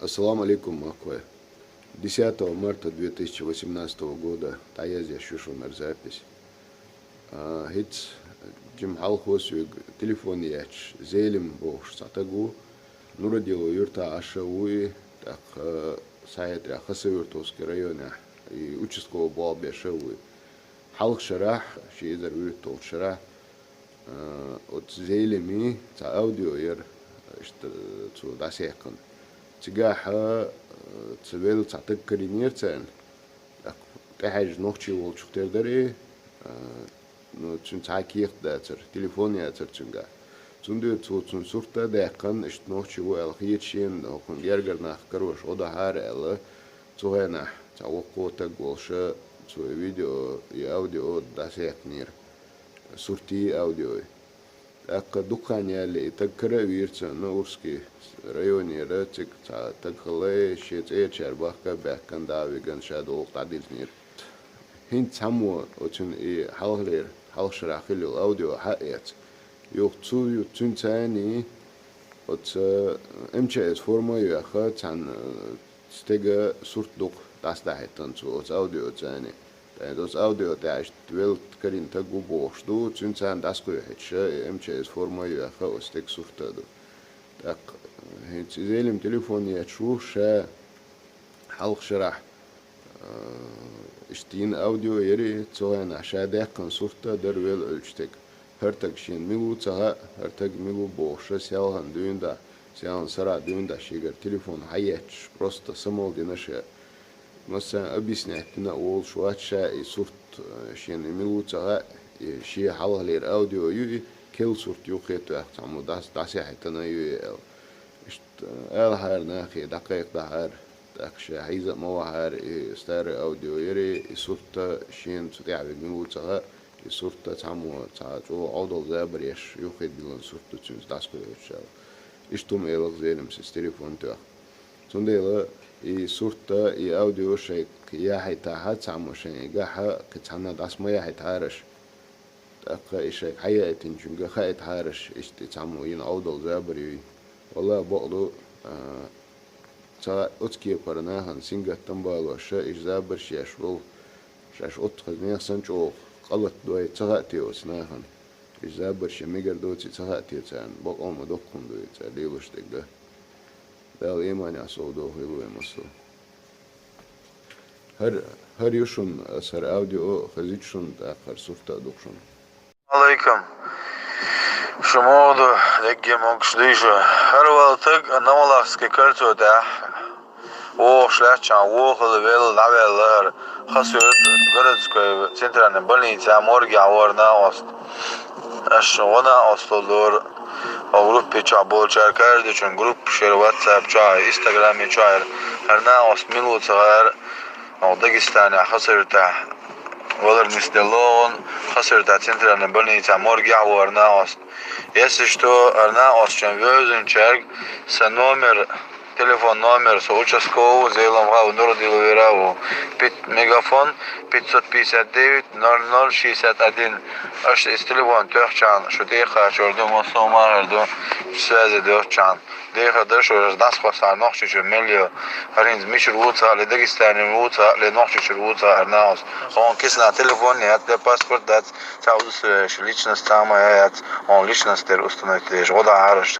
Ассаламу алейкум, Маквай. 10 марта 2018 года Таязя Шушунар запись. Хиц Джимхал Хосвиг телефон яч зелим бохш сатагу нурадило юрта ашауи так сайт Хасавиртовский районе и участкового балбе шауи. Халк шарах шизер виртол шарах от зелими та аудио ер что дасекон. تجاه تسويل تعطيك كرينير تان تحاج نوختي والشوك تردري نو تون تعكيق داتر تليفونيا تر تنجا تندو تون سورتا داقن اشت نوختي والخيت شين وكون يرجر ناخ كروش ودا هار الا توهنا تعوقوتا قولشا تو فيديو اوديو داسيق نير صورتي اوديو أك دكانيا اللي تكره ويرت نورسكي ريوني راتك تكخلي شيت إيشار بحكة بحكن داوي جن شادو تعديل نير هين تامو وتن حالغير حالشرا خلي الأوديو حقيقة يوقتو يوتن تاني وت MCS فورما يأخذ عن استجا صورت دوق تستحقن تو أوديو تاني das audio der wel karin tagu boshdu tsunsan dasko hetsha MCS forma ya khaos tek surtado tak hets zelim telefon ya shusha halq sharah ishtin audio yeri tsoena shada kan surta der wel ölçtek hertag shin migu tsaha hertag migu boshha selhan düğünde selhan sara düğünde shigar telefon hayet просто самол dinasha مثلا أبيسنا كنا أول شوات شيء صورت شين ميلوتها شيء حاله لير أوديو يو كل صورت يو خيط تعمو داس حتى أنا يو إشت هار ناخي دقيق ده داكش حيزة مواهر ستار أوديو يري صورت شين تطيع بميلوتها صورت تعمو تعجو عضل زابر يش يو خيط بلون صورت تونس داس كله شو إشتم إلغ زينم سيستريفون توا تنديلا и сурта и аудио шейк я хайта цамошен гаха кцана дасма я хайтараш так ишек хаятин чунга хайтараш ишти цаму ин аудол забри вала боду ца отки парна хан синга тамбало ша иш забр шешвол шаш от хазня санчо qalат doy цагати осна хан иш забр шемигер доци цагати цан бок ома доккун доy ца лилуштега Dal imani asıldı huyluğuması. Her yuşun asar audio hazıçun da karsurta dokşun. Aleyküm. Şumodu legge mokşdişo. Her valtık namalavski kartu da. O şlaçan o hılvel naveller. Hasırt городской центральной больницы морги аворна ост. Аш она остолдор в группе чабол чаркар дечун групп шер WhatsApp чай Instagram чай herna ost минут сагар Дагестане хасырта Валер Мистелон хасырта центральная больница морги аворна ост. Если что herna ost чем везен чарк с номер телефон номер со участкового зелом гау нурдиловерау 5 мегафон 559 0061 аш из телефон тёхчан что ты хачорду мосомарду связи дёхчан деха дашо дас хосар нохчу мелио харинз мишруца ле дагестане руца ле нохчу руца арнаус он кисна телефон нет для паспорт дат таус личность самая он личность установить жода арш